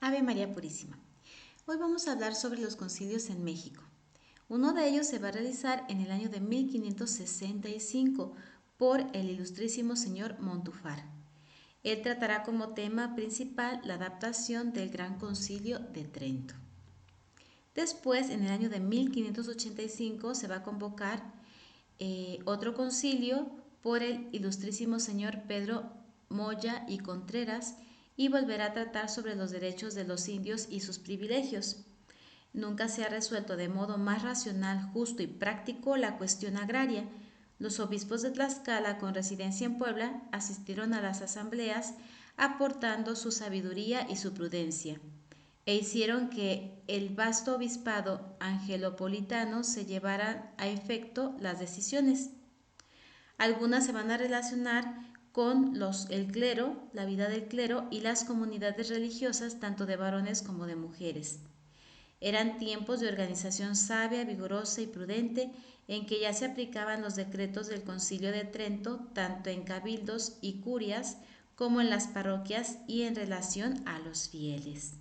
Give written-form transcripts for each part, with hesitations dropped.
Ave María Purísima. Hoy vamos a hablar sobre los concilios en México. Uno de ellos se va a realizar en el año de 1565 por el ilustrísimo señor Montúfar. Él tratará como tema principal la adaptación del Gran Concilio de Trento. Después, en el año de 1585, se va a convocar otro concilio por el ilustrísimo señor Pedro Moya y Contreras y volverá a tratar sobre los derechos de los indios y sus privilegios. Nunca se ha resuelto de modo más racional, justo y práctico la cuestión agraria. Los obispos de Tlaxcala, con residencia en Puebla, asistieron a las asambleas aportando su sabiduría y su prudencia, e hicieron que el vasto obispado angelopolitano se llevara a efecto las decisiones. Algunas se van a relacionar con el clero, la vida del clero y las comunidades religiosas, tanto de varones como de mujeres. Eran tiempos de organización sabia, vigorosa y prudente, en que ya se aplicaban los decretos del Concilio de Trento, tanto en cabildos y curias como en las parroquias y en relación a los fieles.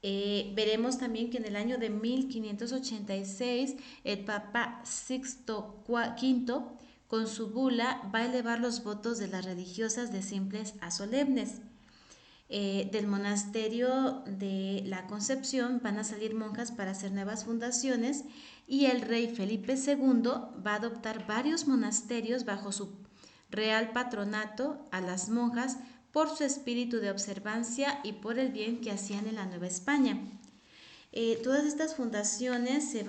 Veremos también que en el año de 1586 el Papa Sixto V, con su bula, va a elevar los votos de las religiosas de simples a solemnes. Del monasterio de la Concepción van a salir monjas para hacer nuevas fundaciones, y el rey Felipe II va a adoptar varios monasterios bajo su real patronato a las monjas por su espíritu de observancia y por el bien que hacían en la Nueva España. Todas estas fundaciones se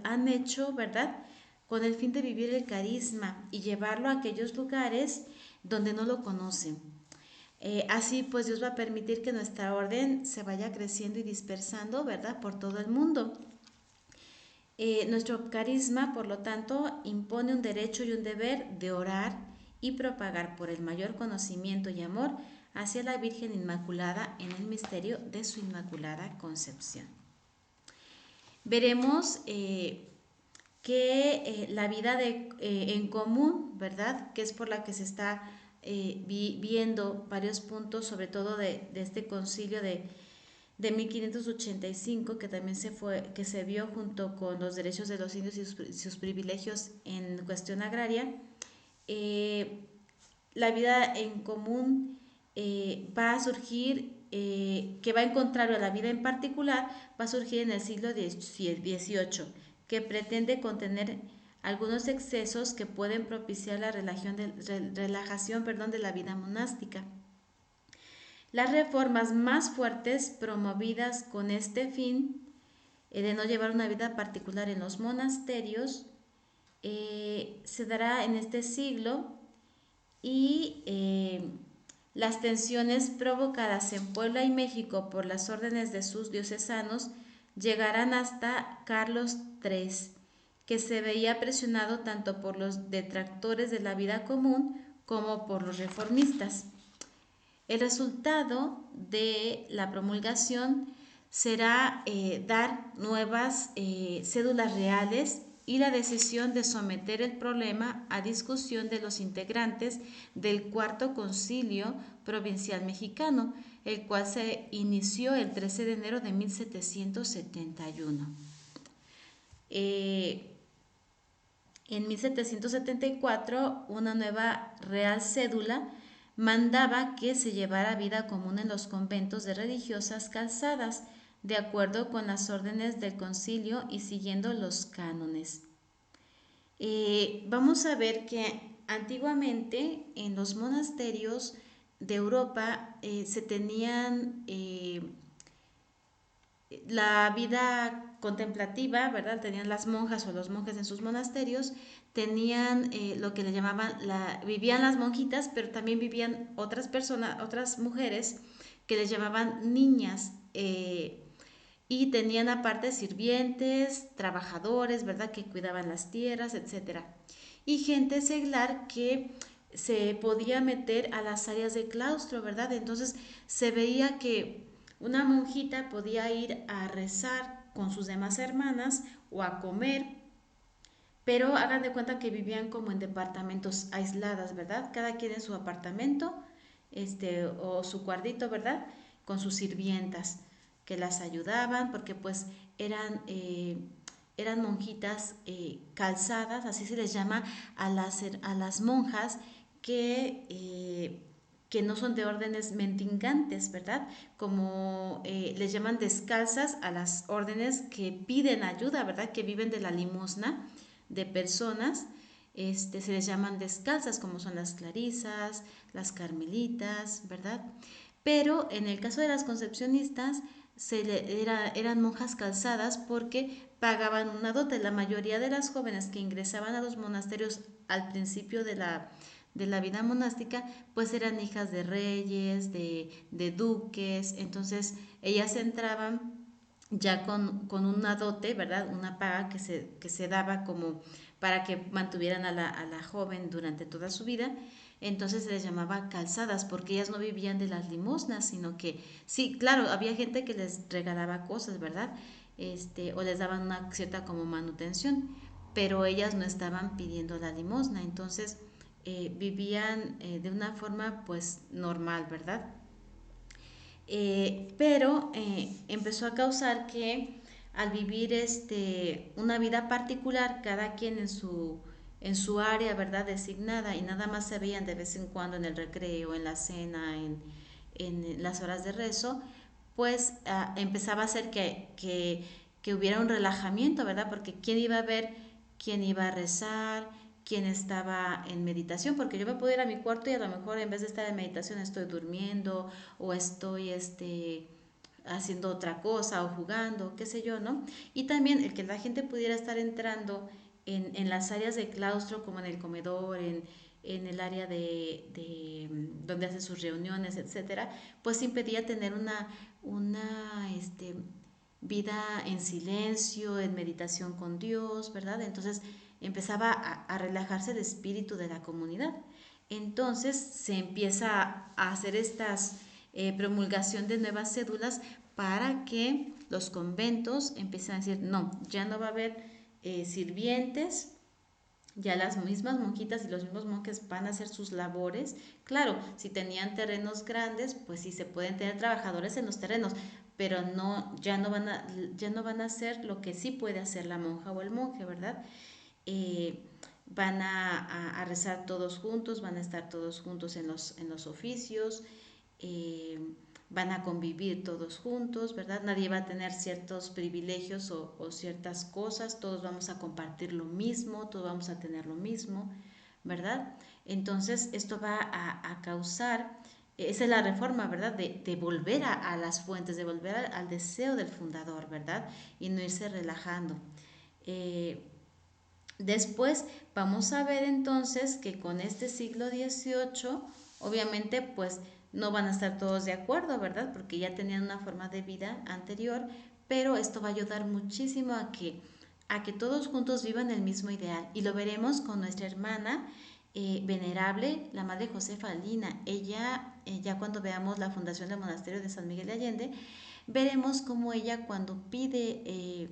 han hecho, ¿verdad?, con el fin de vivir el carisma y llevarlo a aquellos lugares donde no lo conocen. Así pues Dios va a permitir que nuestra orden se vaya creciendo y dispersando, ¿verdad?, por todo el mundo. Nuestro carisma, por lo tanto, impone un derecho y un deber de orar y propagar por el mayor conocimiento y amor hacia la Virgen Inmaculada en el misterio de su Inmaculada Concepción. Veremos que la vida en común, ¿verdad?, que es por la que se está viendo varios puntos, sobre todo de este concilio de 1585, que también que se vio junto con los derechos de los indios y sus privilegios en cuestión agraria. La vida en común va a surgir, que va en contrario a la vida en particular, va a surgir en el siglo XVIII, que pretende contener algunos excesos que pueden propiciar la relajación de la vida monástica. Las reformas más fuertes promovidas con este fin, de no llevar una vida particular en los monasterios, se dará en este siglo, y las tensiones provocadas en Puebla y México por las órdenes de sus diocesanos llegarán hasta Carlos III, que se veía presionado tanto por los detractores de la vida común como por los reformistas. El resultado de la promulgación será dar nuevas cédulas reales y la decisión de someter el problema a discusión de los integrantes del Cuarto Concilio Provincial Mexicano, el cual se inició el 13 de enero de 1771. En 1774, una nueva Real Cédula mandaba que se llevara vida común en los conventos de religiosas calzadas, de acuerdo con las órdenes del concilio y siguiendo los cánones. Vamos a ver que antiguamente en los monasterios de Europa se tenían la vida contemplativa, ¿verdad? Tenían las monjas o los monjes en sus monasterios, tenían lo que le llamaban, vivían las monjitas, pero también vivían otras personas, otras mujeres que les llamaban niñas, y tenían aparte sirvientes, trabajadores, ¿verdad?, que cuidaban las tierras, etcétera. Y gente seglar que se podía meter a las áreas de claustro, ¿verdad? Entonces se veía que una monjita podía ir a rezar con sus demás hermanas o a comer, pero hagan de cuenta que vivían como en departamentos aisladas, ¿verdad? Cada quien en su apartamento, o su cuartito, ¿verdad? con sus sirvientas que las ayudaban, porque pues eran monjitas calzadas, así se les llama a las monjas que no son de órdenes mendigantes, ¿verdad? Como les llaman descalzas a las órdenes que piden ayuda, ¿verdad? Que viven de la limosna de personas, se les llaman descalzas, como son las clarisas, las carmelitas, ¿verdad? Pero en el caso de las concepcionistas, eran monjas calzadas porque pagaban una dote. La mayoría de las jóvenes que ingresaban a los monasterios al principio de la vida monástica, pues eran hijas de reyes, de duques, entonces ellas entraban ya con una dote, ¿verdad? Una paga que se daba como para que mantuvieran a la joven durante toda su vida. Entonces se les llamaba calzadas porque ellas no vivían de las limosnas, sino que sí, claro, había gente que les regalaba cosas, ¿verdad? O les daban una cierta como manutención, pero ellas no estaban pidiendo la limosna, entonces vivían de una forma pues normal, ¿verdad? Pero empezó a causar que al vivir una vida particular, cada quien en su área, ¿verdad?, designada, y nada más se veían de vez en cuando en el recreo, en la cena, en las horas de rezo, pues empezaba a hacer que hubiera un relajamiento, ¿verdad? Porque quién iba a ver, quién iba a rezar, quién estaba en meditación, porque yo me puedo ir a mi cuarto y a lo mejor en vez de estar en meditación estoy durmiendo o estoy haciendo otra cosa o jugando, qué sé yo, ¿no? Y también el que la gente pudiera estar entrando en las áreas de claustro, como en el comedor, en el área donde hace sus reuniones, etcétera, pues impedía tener una vida en silencio, en meditación con Dios, ¿verdad? Entonces empezaba a relajarse el espíritu de la comunidad. Entonces se empieza a hacer estas promulgación de nuevas cédulas para que los conventos empiecen a decir, no, ya no va a haber sirvientes, ya las mismas monjitas y los mismos monjes van a hacer sus labores. Claro, si tenían terrenos grandes, pues sí se pueden tener trabajadores en los terrenos, pero no, ya no van a hacer lo que sí puede hacer la monja o el monje, ¿verdad? Van a rezar todos juntos, van a estar todos juntos en los oficios, eh, van a convivir todos juntos, ¿verdad? Nadie va a tener ciertos privilegios o ciertas cosas, todos vamos a compartir lo mismo, todos vamos a tener lo mismo, ¿verdad? Entonces esto va a causar, esa es la reforma, ¿verdad? De volver a las fuentes, de volver al deseo del fundador, ¿verdad? Y no irse relajando. Después vamos a ver entonces que con este siglo XVIII, obviamente pues no van a estar todos de acuerdo, ¿verdad? Porque ya tenían una forma de vida anterior, pero esto va a ayudar muchísimo a que todos juntos vivan el mismo ideal. Y lo veremos con nuestra hermana venerable, la Madre Josefa Lina. Ella, ya cuando veamos la fundación del monasterio de San Miguel de Allende, veremos cómo ella cuando pide...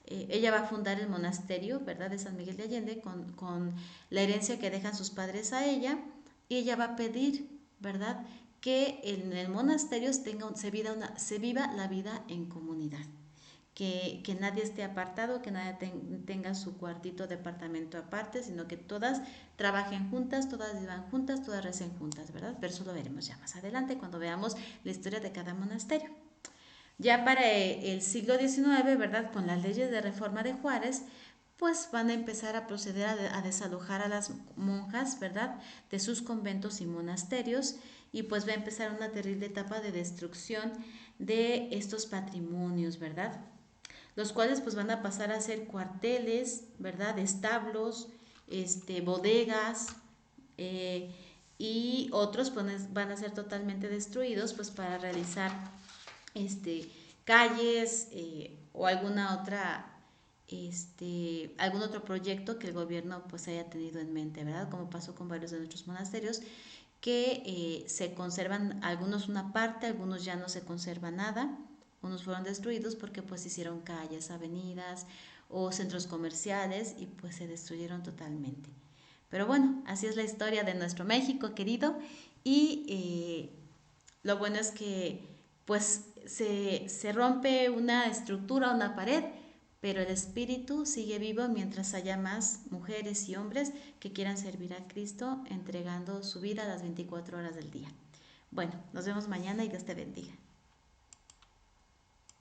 ella va a fundar el monasterio, ¿verdad?, de San Miguel de Allende con la herencia que dejan sus padres a ella, y ella va a pedir, ¿verdad?, que en el monasterio se viva la vida en comunidad, que nadie esté apartado, que nadie tenga su cuartito, departamento aparte, sino que todas trabajen juntas, todas vivan juntas, todas recen juntas, ¿verdad? Pero eso lo veremos ya más adelante cuando veamos la historia de cada monasterio. Ya para el siglo XIX, ¿verdad? Con las leyes de reforma de Juárez, pues van a empezar a proceder a desalojar a las monjas, ¿verdad?, de sus conventos y monasterios, y pues va a empezar una terrible etapa de destrucción de estos patrimonios, ¿verdad?, los cuales pues van a pasar a ser cuarteles, ¿verdad?, establos, bodegas, eh, y otros pues, van a ser totalmente destruidos pues para realizar este, calles o algún otro proyecto que el gobierno pues haya tenido en mente, ¿verdad? Como pasó con varios de nuestros monasterios, que se conservan algunos una parte, algunos ya no se conserva nada, unos fueron destruidos porque pues hicieron calles, avenidas o centros comerciales y pues se destruyeron totalmente. Pero bueno, así es la historia de nuestro México querido y lo bueno es que pues se rompe una estructura, una pared, pero el espíritu sigue vivo mientras haya más mujeres y hombres que quieran servir a Cristo entregando su vida a las 24 horas del día. Bueno, nos vemos mañana y Dios te bendiga.